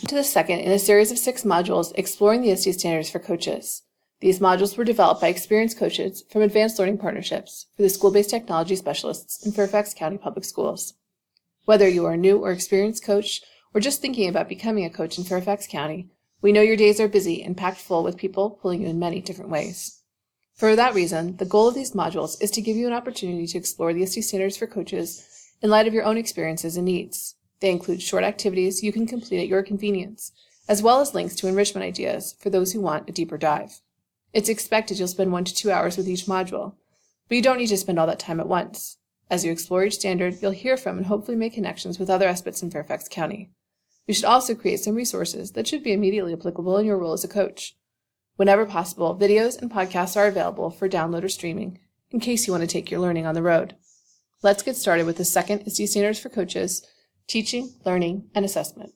To the second in a series of 6 modules exploring the ISTE standards for coaches. These modules were developed by experienced coaches from Advanced Learning Partnerships for the school-based technology specialists in Fairfax County Public Schools. Whether you are a new or experienced coach or just thinking about becoming a coach in Fairfax County, we know your days are busy and packed full with people pulling you in many different ways. For that reason, the goal of these modules is to give you an opportunity to explore the ISTE standards for coaches in light of your own experiences and needs. They include short activities you can complete at your convenience, as well as links to enrichment ideas for those who want a deeper dive. It's expected you'll spend 1 to 2 hours with each module, but you don't need to spend all that time at once. As you explore each standard, you'll hear from and hopefully make connections with other SBITs in Fairfax County. You should also create some resources that should be immediately applicable in your role as a coach. Whenever possible, videos and podcasts are available for download or streaming in case you want to take your learning on the road. Let's get started with the second ISTE Standards for Coaches, Teaching, Learning, and Assessment.